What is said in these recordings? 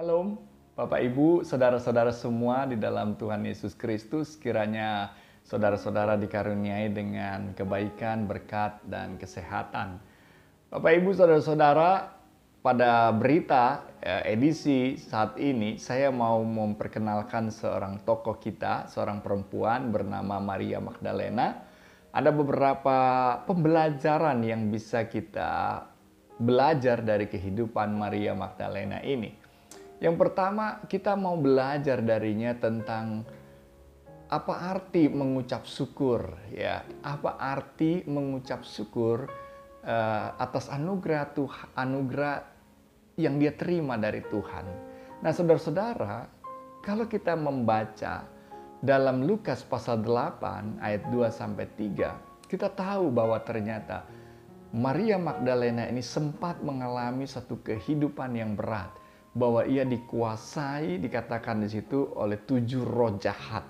Shalom, Bapak Ibu, saudara-saudara semua di dalam Tuhan Yesus Kristus. Kiranya saudara-saudara dikaruniai dengan kebaikan, berkat, dan kesehatan. Bapak Ibu, saudara-saudara, pada berita edisi saat ini saya mau memperkenalkan seorang tokoh kita, seorang perempuan bernama Maria Magdalena. Ada beberapa pembelajaran yang bisa kita belajar dari kehidupan Maria Magdalena ini. Yang pertama, kita mau belajar darinya tentang apa arti mengucap syukur, ya. Apa arti mengucap syukur atas anugerah yang dia terima dari Tuhan. Nah, saudara-saudara, kalau kita membaca dalam Lukas pasal 8 ayat 2 sampai 3, kita tahu bahwa ternyata Maria Magdalena ini sempat mengalami satu kehidupan yang berat, bahwa ia dikuasai, dikatakan di situ, oleh 7 roh jahat.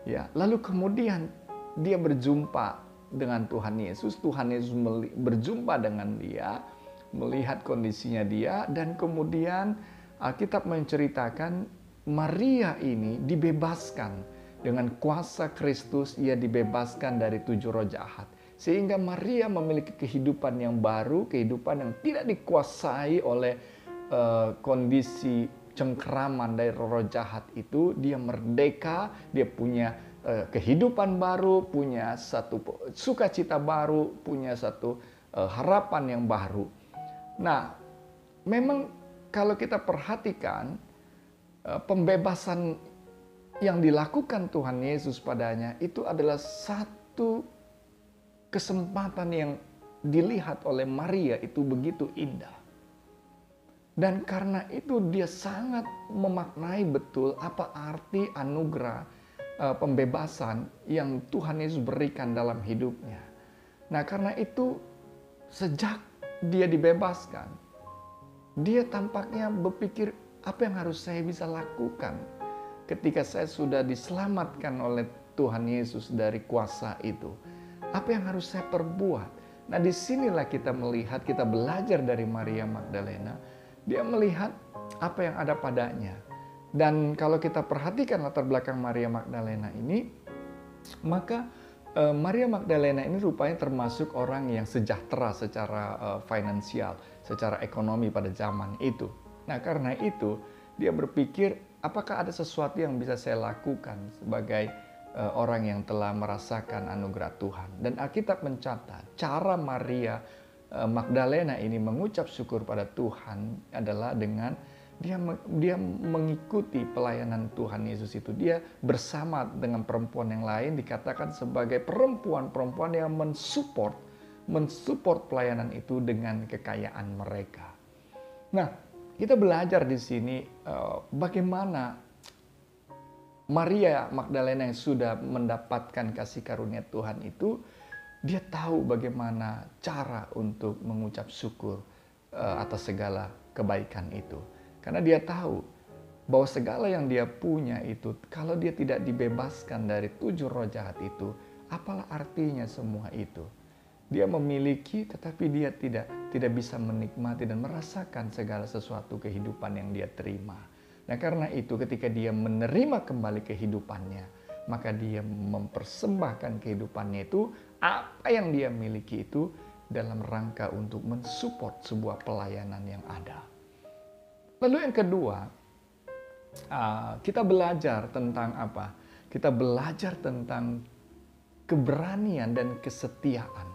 Ya, lalu kemudian dia berjumpa dengan Tuhan Yesus. Tuhan Yesus berjumpa dengan dia, melihat kondisinya dia, dan kemudian Alkitab menceritakan Maria ini dibebaskan dengan kuasa Kristus. Ia dibebaskan dari 7 roh jahat, sehingga Maria memiliki kehidupan yang baru, kehidupan yang tidak dikuasai oleh kondisi cengkeraman dari roh jahat itu. Dia merdeka, dia punya kehidupan baru, punya satu sukacita baru, punya satu harapan yang baru. Nah, memang kalau kita perhatikan pembebasan yang dilakukan Tuhan Yesus padanya itu adalah satu kesempatan yang dilihat oleh Maria itu begitu indah. Dan karena itu dia sangat memaknai betul apa arti anugerah pembebasan yang Tuhan Yesus berikan dalam hidupnya. Nah, karena itu sejak dia dibebaskan, dia tampaknya berpikir, apa yang harus saya bisa lakukan ketika saya sudah diselamatkan oleh Tuhan Yesus dari kuasa itu? Apa yang harus saya perbuat? Nah, disinilah kita melihat, kita belajar dari Maria Magdalena. Dia melihat apa yang ada padanya. Dan kalau kita perhatikan latar belakang Maria Magdalena ini, maka Maria Magdalena ini rupanya termasuk orang yang sejahtera secara finansial, secara ekonomi pada zaman itu. Nah, karena itu dia berpikir, apakah ada sesuatu yang bisa saya lakukan sebagai orang yang telah merasakan anugerah Tuhan. Dan Alkitab mencatat cara Maria Magdalena ini mengucap syukur pada Tuhan adalah dengan dia mengikuti pelayanan Tuhan Yesus itu. Dia bersama dengan perempuan yang lain, dikatakan sebagai perempuan-perempuan yang mensupport pelayanan itu dengan kekayaan mereka. Nah, kita belajar di sini bagaimana Maria Magdalena yang sudah mendapatkan kasih karunia Tuhan itu, dia tahu bagaimana cara untuk mengucap syukur atas segala kebaikan itu. Karena dia tahu bahwa segala yang dia punya itu, kalau dia tidak dibebaskan dari 7 roh jahat itu, apalah artinya semua itu? Dia memiliki, tetapi dia tidak bisa menikmati dan merasakan segala sesuatu kehidupan yang dia terima. Nah, karena itu ketika dia menerima kembali kehidupannya, maka dia mempersembahkan kehidupannya itu, apa yang dia miliki itu, dalam rangka untuk mensupport sebuah pelayanan yang ada. Lalu yang kedua, kita belajar tentang apa? Kita belajar tentang keberanian dan kesetiaan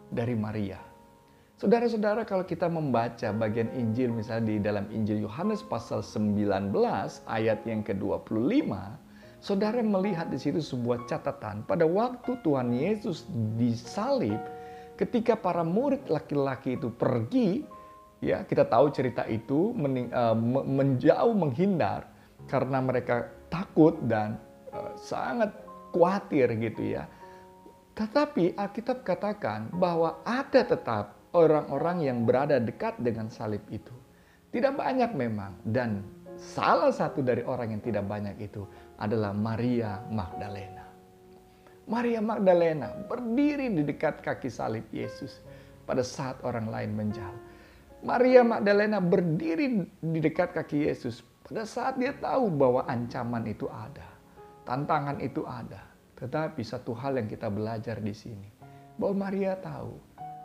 dari Maria. Saudara-saudara, kalau kita membaca bagian Injil, misalnya di dalam Injil Yohanes pasal 19 ayat yang ke-25, saudara melihat di situ sebuah catatan. Pada waktu Tuhan Yesus disalib, ketika para murid laki-laki itu pergi, ya, kita tahu cerita itu, menjauh, menghindar karena mereka takut dan sangat khawatir gitu ya. Tetapi Alkitab katakan bahwa ada tetap orang-orang yang berada dekat dengan salib itu. Tidak banyak memang, dan salah satu dari orang yang tidak banyak itu adalah Maria Magdalena. Maria Magdalena berdiri di dekat kaki salib Yesus pada saat orang lain menjauh. Maria Magdalena berdiri di dekat kaki Yesus Pada saat dia tahu bahwa ancaman itu ada, tantangan itu ada. Tetapi satu hal yang kita belajar di sini, bahwa Maria tahu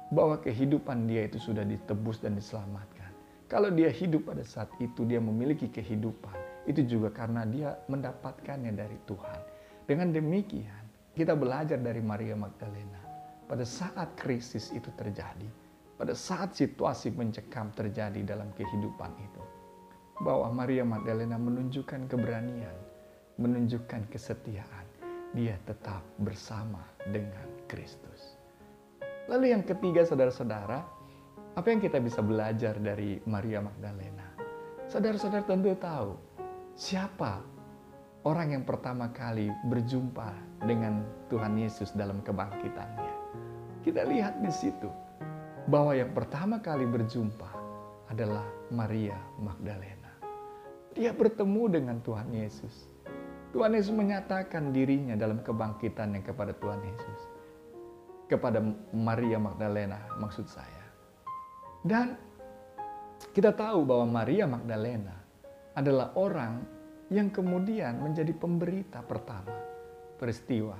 bahwa kehidupan dia itu sudah ditebus dan diselamatkan. Kalau dia hidup pada saat itu, dia memiliki kehidupan. Itu juga karena dia mendapatkannya dari Tuhan. Dengan demikian, kita belajar dari Maria Magdalena. Pada saat krisis itu terjadi, pada saat situasi mencekam terjadi dalam kehidupan itu, bahwa Maria Magdalena menunjukkan keberanian, menunjukkan kesetiaan. Dia tetap bersama dengan Kristus. Lalu yang ketiga, saudara-saudara, apa yang kita bisa belajar dari Maria Magdalena? Saudara-saudara tentu tahu siapa orang yang pertama kali berjumpa dengan Tuhan Yesus dalam kebangkitannya. Kita lihat di situ bahwa yang pertama kali berjumpa adalah Maria Magdalena. Dia bertemu dengan Tuhan Yesus. Tuhan Yesus menyatakan dirinya dalam kebangkitannya kepada Tuhan Yesus. Kepada Maria Magdalena maksud saya. Dan kita tahu bahwa Maria Magdalena adalah orang yang kemudian menjadi pemberita pertama peristiwa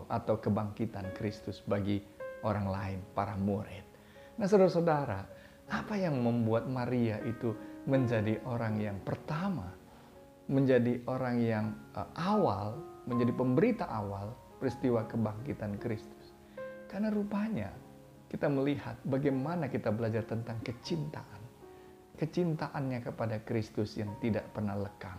atau kebangkitan Kristus bagi orang lain, para murid. Nah, saudara-saudara, apa yang membuat Maria itu menjadi orang yang pertama, menjadi orang yang awal, menjadi pemberita awal peristiwa kebangkitan Kristus? Karena rupanya kita melihat bagaimana kita belajar tentang kecintaan. Kecintaannya kepada Kristus yang tidak pernah lekang.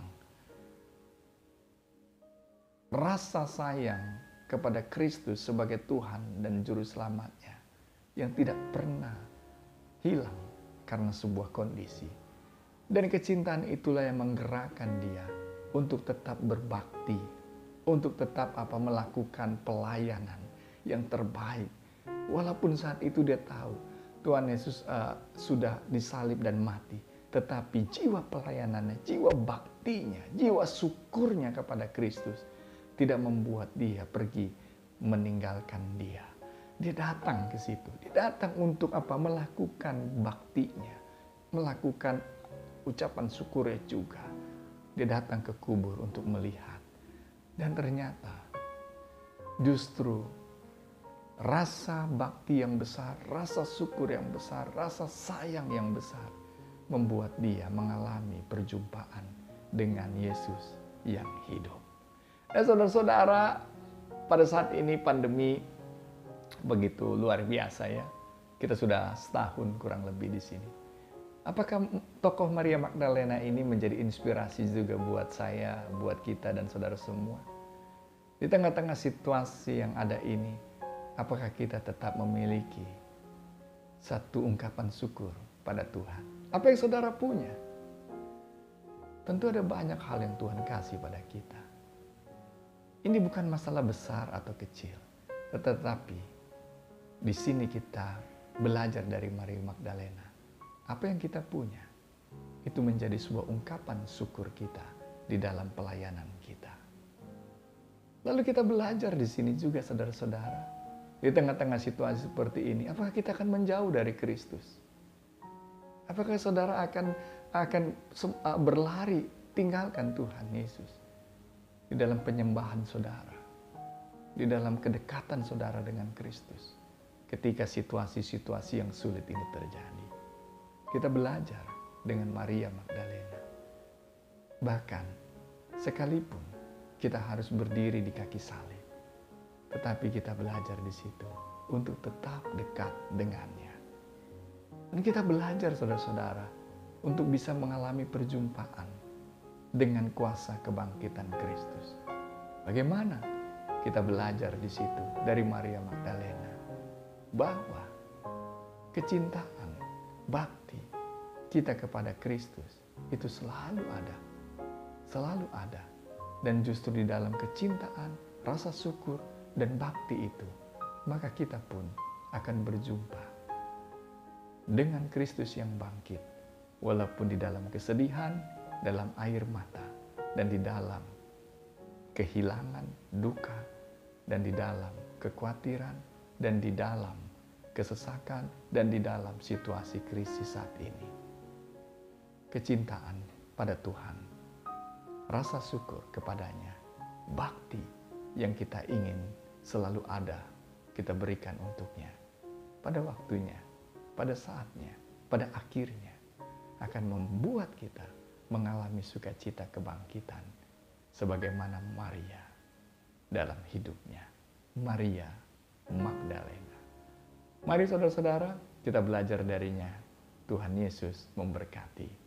Rasa sayang kepada Kristus sebagai Tuhan dan Juru Selamatnya yang tidak pernah hilang karena sebuah kondisi. Dan kecintaan itulah yang menggerakkan dia untuk tetap berbakti, untuk tetap melakukan pelayanan yang terbaik. Walaupun saat itu dia tahu Tuhan Yesus sudah disalib dan mati, tetapi jiwa pelayanannya, jiwa baktinya, jiwa syukurnya kepada Kristus tidak membuat dia pergi meninggalkan dia. Dia datang ke situ, dia datang untuk melakukan baktinya, melakukan ucapan syukurnya juga. Dia datang ke kubur untuk melihat. Dan ternyata justru rasa bakti yang besar, rasa syukur yang besar, rasa sayang yang besar membuat dia mengalami perjumpaan dengan Yesus yang hidup. Dan saudara-saudara, pada saat ini pandemi begitu luar biasa ya. Kita sudah setahun kurang lebih di sini. Apakah tokoh Maria Magdalena ini menjadi inspirasi juga buat saya, buat kita dan saudara semua? Di tengah-tengah situasi yang ada ini, apakah kita tetap memiliki satu ungkapan syukur pada Tuhan? Apa yang saudara punya? Tentu ada banyak hal yang Tuhan kasih pada kita. Ini bukan masalah besar atau kecil, tetapi di sini kita belajar dari Maria Magdalena. Apa yang kita punya, itu menjadi sebuah ungkapan syukur kita di dalam pelayanan kita. Lalu kita belajar di sini juga, saudara-saudara. Di tengah-tengah situasi seperti ini, apakah kita akan menjauh dari Kristus? Apakah saudara akan berlari tinggalkan Tuhan Yesus? Di dalam penyembahan saudara, di dalam kedekatan saudara dengan Kristus, ketika situasi-situasi yang sulit ini terjadi. Kita belajar dengan Maria Magdalena. Bahkan sekalipun kita harus berdiri di kaki salib, tetapi kita belajar di situ untuk tetap dekat dengannya. Dan kita belajar, saudara-saudara, untuk bisa mengalami perjumpaan dengan kuasa kebangkitan Kristus. Bagaimana kita belajar di situ dari Maria Magdalena? Bahwa kecintaan, bakti kita kepada Kristus itu selalu ada. Selalu ada. Dan justru di dalam kecintaan, rasa syukur, dan bakti itu, maka kita pun akan berjumpa dengan Kristus yang bangkit. Walaupun di dalam kesedihan, dalam air mata, dan di dalam kehilangan, duka, dan di dalam kekhawatiran, dan di dalam kesesakan, dan di dalam situasi krisis saat ini. Kecintaan pada Tuhan, rasa syukur kepadanya, bakti yang kita ingin selalu ada, kita berikan untuknya. Pada waktunya, pada saatnya, pada akhirnya, akan membuat kita mengalami sukacita kebangkitan, sebagaimana Maria dalam hidupnya, Maria Magdalena. Mari saudara-saudara, kita belajar darinya. Tuhan Yesus memberkati.